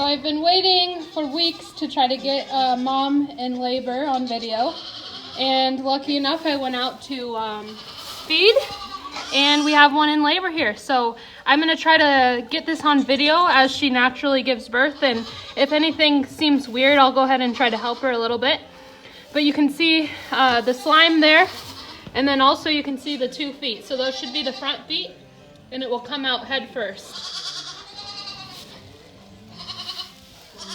So I've been waiting for weeks to try to get a mom in labor on video, and lucky enough I went out to feed, and we have one in labor here. So I'm going to try to get this on video as she naturally gives birth, and if anything seems weird, I'll go ahead and try to help her a little bit. But you can see the slime there, and then also you can see the 2 feet. So those should be the front feet, and it will come out head first.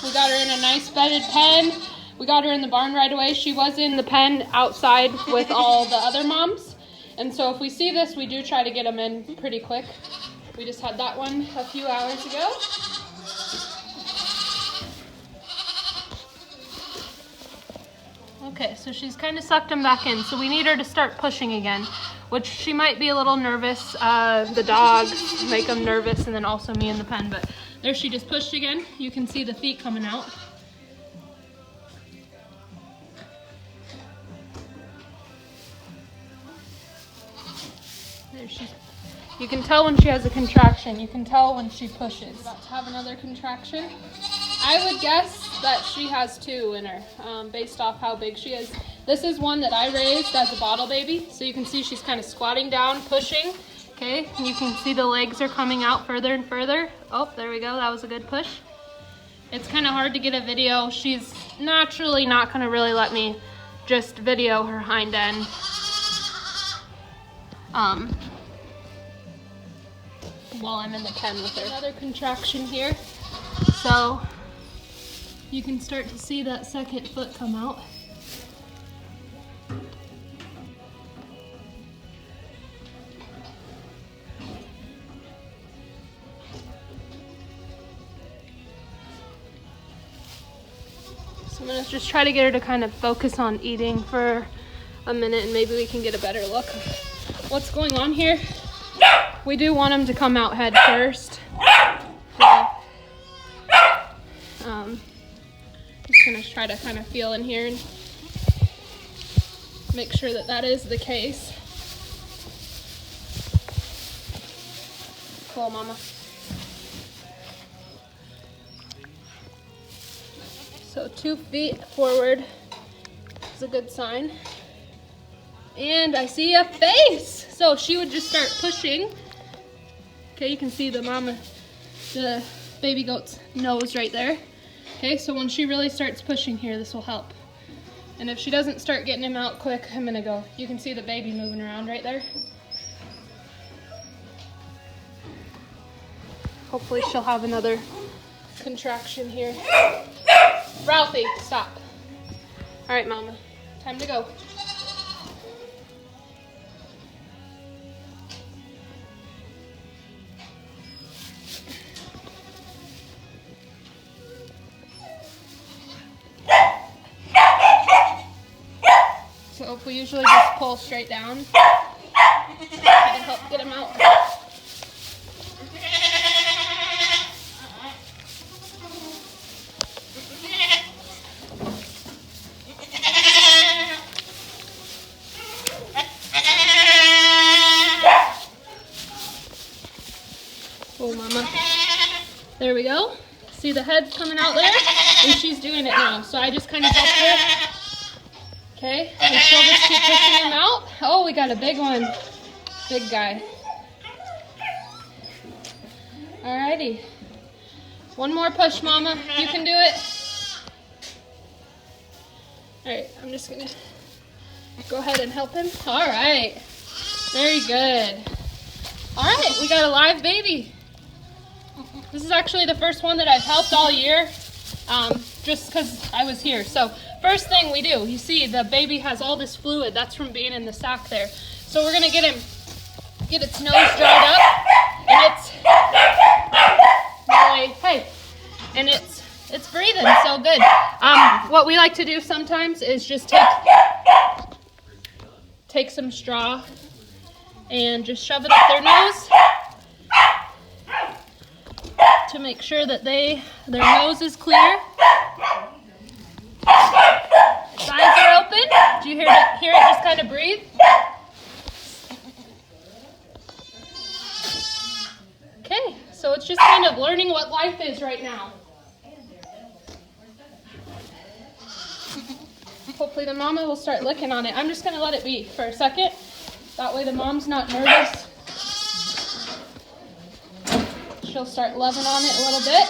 We got her in a nice bedded pen. We got her in the barn right away. She was in the pen outside with all the other moms. And so if we see this, we do try to get them in pretty quick. We just had that one a few hours ago. Okay, so she's kind of sucked them back in. So we need her to start pushing again, which she might be a little nervous. The dogs make them nervous, and then also me in the pen. But there, she just pushed again. You can see the feet coming out. There you can tell when she has a contraction. You can tell when she pushes. About to have another contraction. I would guess that she has 2 in her, based off how big she is. This is one that I raised as a bottle baby. So you can see she's kind of squatting down, pushing. Okay, and you can see the legs are coming out further and further. Oh, there we go. That was a good push. It's kind of hard to get a video. She's naturally not going to really let me just video her hind end. While I'm in the pen with her. Another contraction here. So you can start to see that second foot come out. So I'm gonna just try to get her to kind of focus on eating for a minute, and maybe we can get a better look of what's going on here. We do want them to come out head first. So, just gonna try to kind of feel in here and make sure that that is the case. Cool, mama. So 2 feet forward is a good sign. And I see a face. So she would just start pushing. Okay, you can see the baby goat's nose right there. Okay, so when she really starts pushing here, this will help. And if she doesn't start getting him out quick, I'm gonna go. You can see the baby moving around right there. Hopefully she'll have another contraction here. Ralphie, stop. All right, mama, time to go. So we usually just pull straight down to help get him out. Oh, mama. There we go. See the head coming out there? And she's doing it now. So I just kind of helped her. Okay, and she'll just keep pushing him out. Oh, we got a big one. Big guy. Alrighty. One more push, mama. You can do it. Alright, I'm just gonna go ahead and help him. Alright. Very good. Alright, we got a live baby. This is actually the first one that I've helped all year, just because I was here. So first thing we do, you see the baby has all this fluid. That's from being in the sack there. So we're gonna get its nose dried up, and it's really, hey, and it's breathing so good. What we like to do sometimes is just take some straw and just shove it up their nose to make sure that their nose is clear. Its eyes are open. Do you hear it just kind of breathe? Okay, so it's just kind of learning what life is right now. hopefully the mama will start licking on it. I'm just gonna let it be for a second. That way the mom's not nervous. She'll start loving on it a little bit.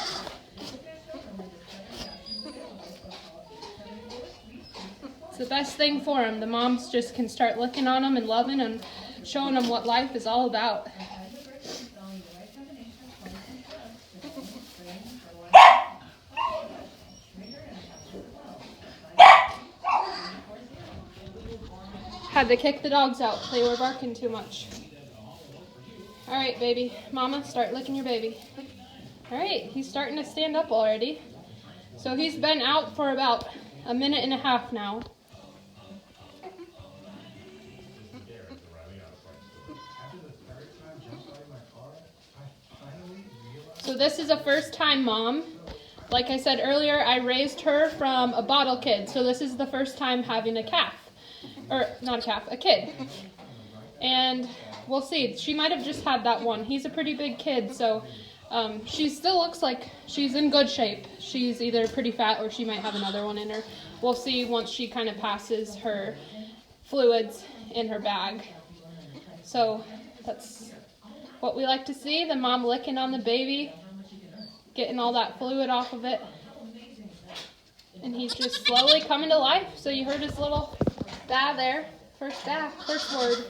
It's the best thing for them. The moms just can start licking on them and loving and showing them what life is all about. Had to kick the dogs out. They were barking too much. All right, baby. Mama, start licking your baby. All right, he's starting to stand up already. So he's been out for about a minute and a half now. So this is a first-time mom. Like I said earlier, I raised her from a bottle kid. So this is the first time having a calf. Or not a calf, a kid. And we'll see. She might have just had that one. He's a pretty big kid, so she still looks like she's in good shape. She's either pretty fat or she might have another one in her. We'll see once she kind of passes her fluids in her bag. So that's what we like to see, the mom licking on the baby, getting all that fluid off of it. And he's just slowly coming to life. So you heard his little da there. First word.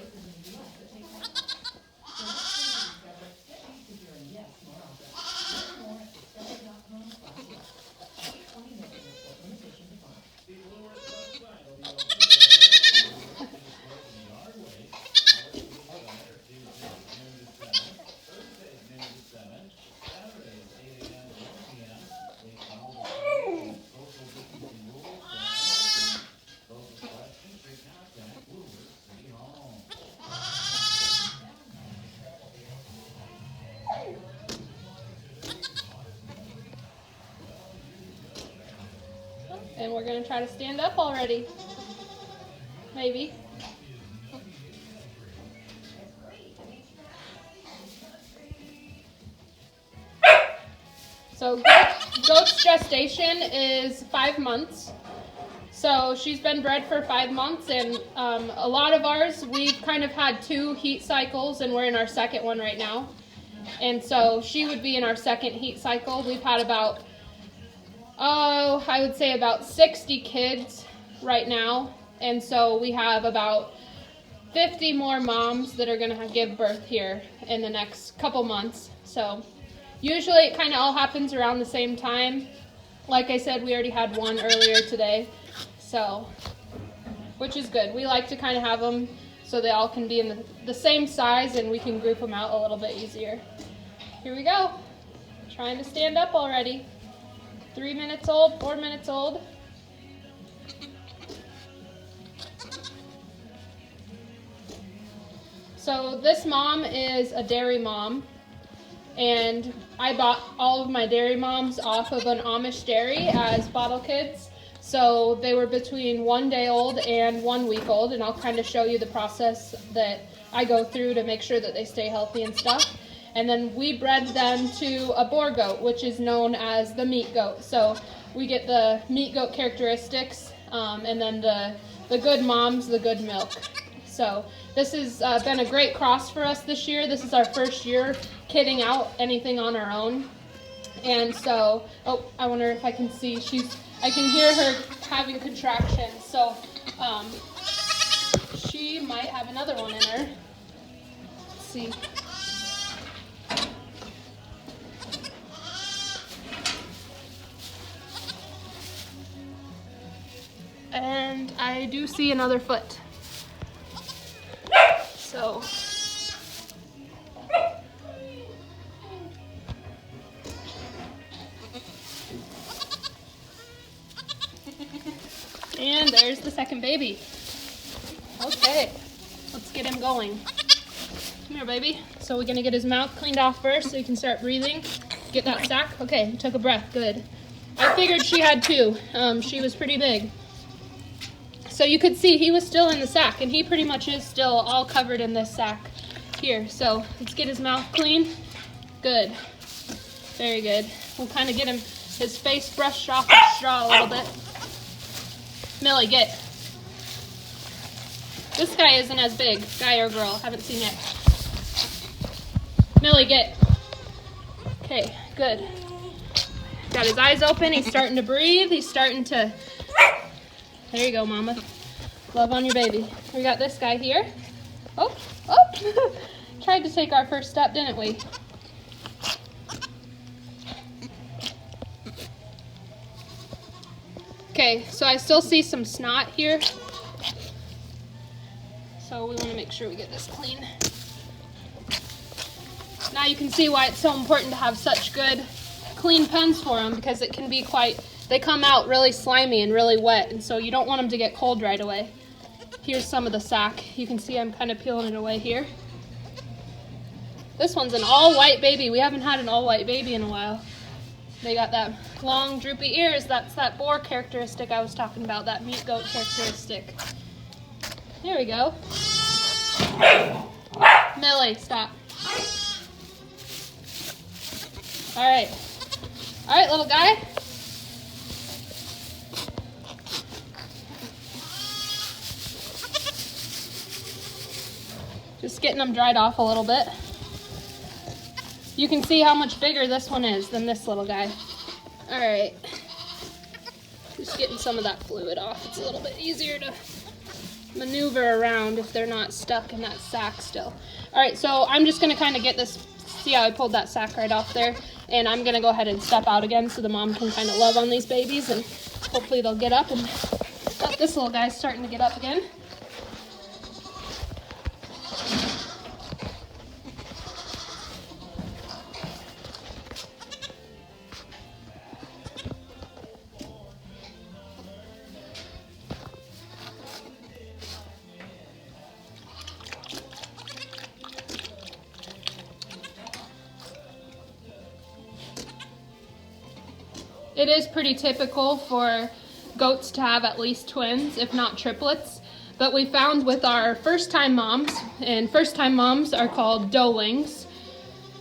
And we're going to try to stand up already. Maybe. So goat's gestation is 5 months. So she's been bred for 5 months, and a lot of ours, we've kind of had 2 heat cycles, and we're in our second one right now. And so she would be in our second heat cycle. We've had about I would say about 60 kids right now, and so we have about 50 more moms that are going to give birth here in the next couple months. So usually it kind of all happens around the same time. Like I said, we already had one earlier today, so which is good. We like to kind of have them so they all can be in the same size, and we can group them out a little bit easier. Here we go. Trying to stand up already. 3 minutes old, 4 minutes old. So this mom is a dairy mom, and I bought all of my dairy moms off of an Amish dairy as bottle kids. So they were between 1 day old and 1 week old, and I'll kind of show you the process that I go through to make sure that they stay healthy and stuff. And then we bred them to a boar goat, which is known as the meat goat. So we get the meat goat characteristics, and then the good moms, the good milk. So this has been a great cross for us this year. This is our first year kidding out anything on our own. And so, I wonder if I can see, I can hear her having contractions. So she might have another one in her. Let's see. And I do see another foot. So and there's the second baby. Okay, let's get him going. Come here, baby. So we're gonna get his mouth cleaned off first so he can start breathing. Get that sack. Okay, he took a breath. Good. I figured she had 2. She was pretty big. So you could see he was still in the sack, and he pretty much is still all covered in this sack here. So let's get his mouth clean. Good. Very good. We'll kind of get his face brushed off the straw a little bit. Millie, get. This guy isn't as big, guy or girl, haven't seen yet. Millie, get. Okay, good. Got his eyes open, he's starting to breathe, he's starting to... There you go, mama. Love on your baby. We got this guy here. Oh, oh! Tried to take our first step, didn't we? Okay, so I still see some snot here. So we want to make sure we get this clean. Now you can see why it's so important to have such good clean pens for them, because it can be quite, they come out really slimy and really wet, and so you don't want them to get cold right away. Here's some of the sack. You can see I'm kind of peeling it away here. This one's an all-white baby. We haven't had an all-white baby in a while. They got that long droopy ears. That's that boar characteristic I was talking about, that meat goat characteristic. There we go. Millie, stop. All right. All right, little guy. Just getting them dried off a little bit. You can see how much bigger this one is than this little guy. All right. Just getting some of that fluid off. It's a little bit easier to maneuver around if they're not stuck in that sack still. All right, so I'm just gonna kind of get this, see how I pulled that sack right off there, and I'm gonna go ahead and step out again so the mom can kind of love on these babies, and hopefully they'll get up, and this little guy's starting to get up again. It is pretty typical for goats to have at least twins, if not triplets. But we found with our first-time moms, and first-time moms are called doelings,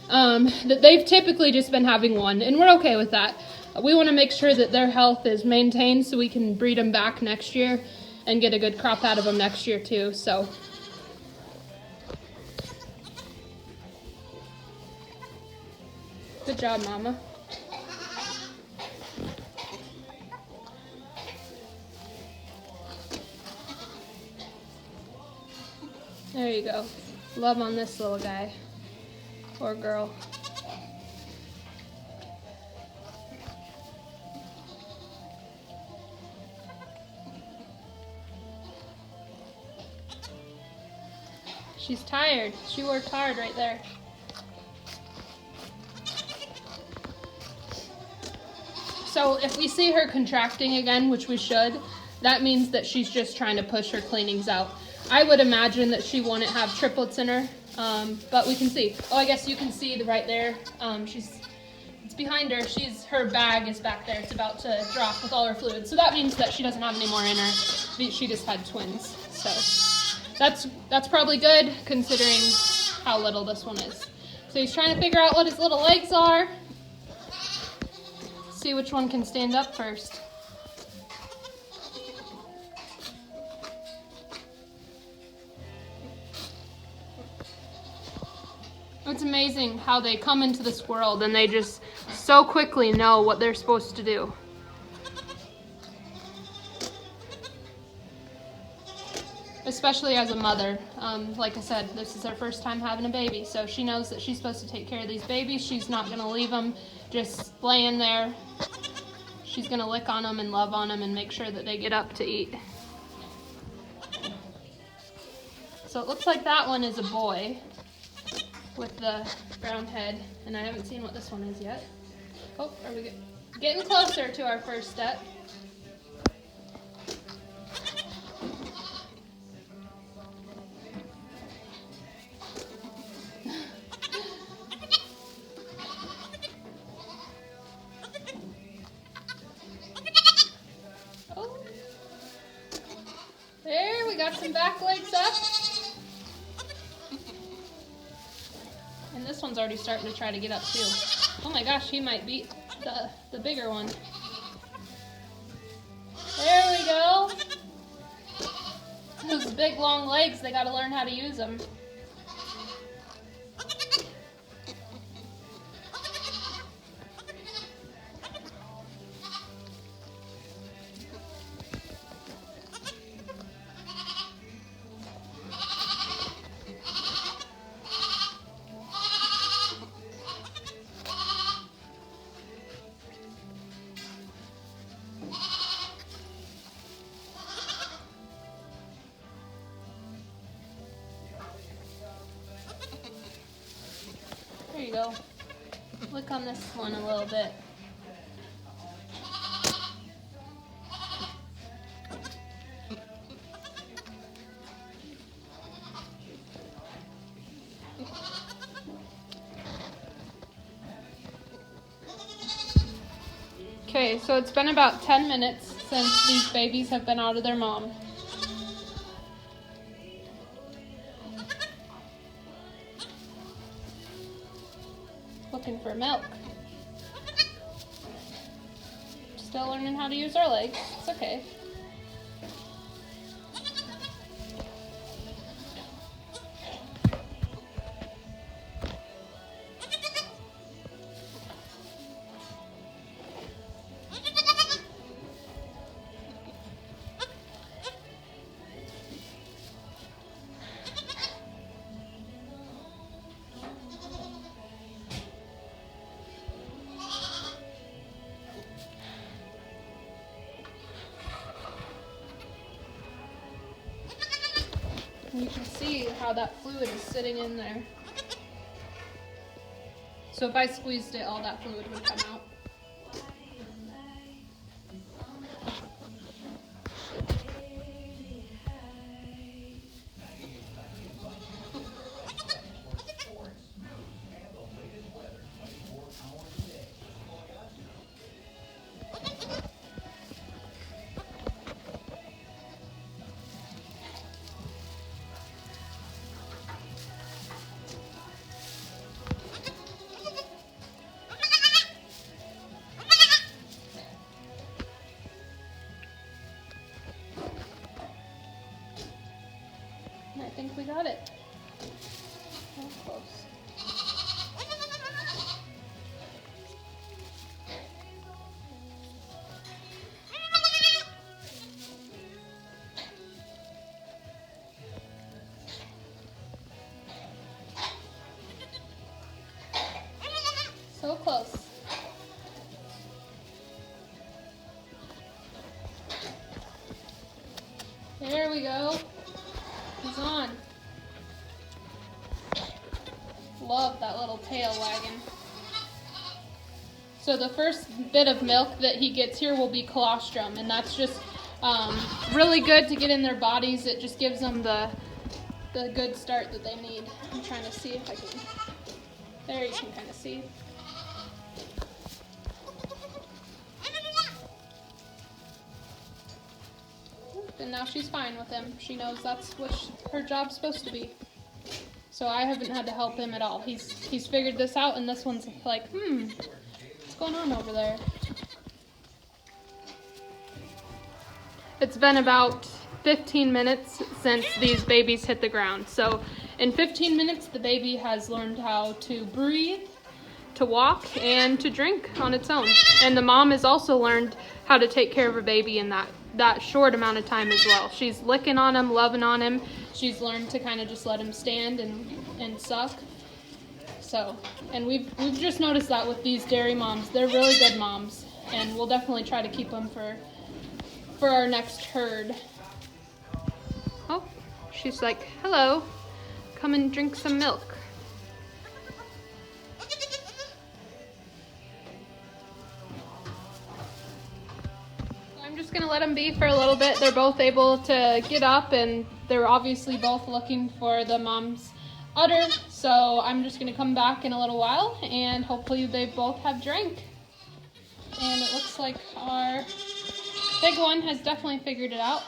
that they've typically just been having one, and we're okay with that. We want to make sure that their health is maintained so we can breed them back next year and get a good crop out of them next year too. So, good job, Mama. There you go. Love on this little guy or girl. She's tired. She worked hard right there. So if we see her contracting again, which we should, that means that she's just trying to push her cleanings out. I would imagine that she wouldn't have triplets in her, but we can see. Oh, I guess you can see right there. It's behind her. Her bag is back there. It's about to drop with all her fluid. So that means that she doesn't have any more in her. She just had twins. So that's probably good considering how little this one is. So he's trying to figure out what his little legs are. See which one can stand up first. It's amazing how they come into this world and they just so quickly know what they're supposed to do. Especially as a mother. Like I said, this is her first time having a baby, so she knows that she's supposed to take care of these babies. She's not going to leave them just laying there. She's going to lick on them and love on them and make sure that they get up to eat. So it looks like that one is a boy with the brown head, and I haven't seen what this one is yet. Oh, are we getting closer to our first step? Oh, there, we got some back legs up. And this one's already starting to try to get up too. Oh my gosh, he might beat the bigger one. There we go. those big long legs, they gotta learn how to use them. There you go. Look on this one a little bit. Okay, so it's been about 10 minutes since these babies have been out of their mom. Looking for milk. Still learning how to use our legs. It's okay. You can see how that fluid is sitting in there. So if I squeezed it, all that fluid would come out. I think we got it. So close. So close. There we go. He's on. Love that little tail wagging. So the first bit of milk that he gets here will be colostrum, and that's just really good to get in their bodies. It just gives them the good start that they need. I'm trying to see if I can. There, you can kind of see. And now she's fine with him. She knows that's what her job's supposed to be. So I haven't had to help him at all. He's figured this out, and this one's like, what's going on over there? It's been about 15 minutes since these babies hit the ground. So in 15 minutes, the baby has learned how to breathe, to walk, and to drink on its own. And the mom has also learned how to take care of her baby in that short amount of time as well. She's licking on him, loving on him. She's learned to kind of just let him stand and suck. So, and we've just noticed that with these dairy moms. They're really good moms, and we'll definitely try to keep them for our next herd. Oh, she's like, hello, come and drink some milk. I'm just gonna let them be for a little bit. They're both able to get up, and they're obviously both looking for the mom's udder. So I'm just gonna come back in a little while, and hopefully they both have drank. And it looks like our big one has definitely figured it out.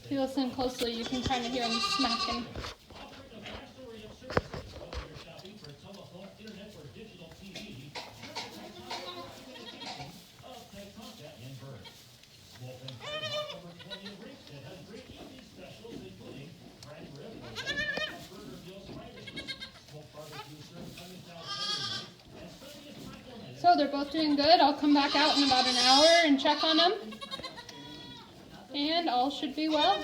If you listen closely, you can kind of hear them smacking. So they're both doing good. I'll come back out in about an hour and check on them. And all should be well.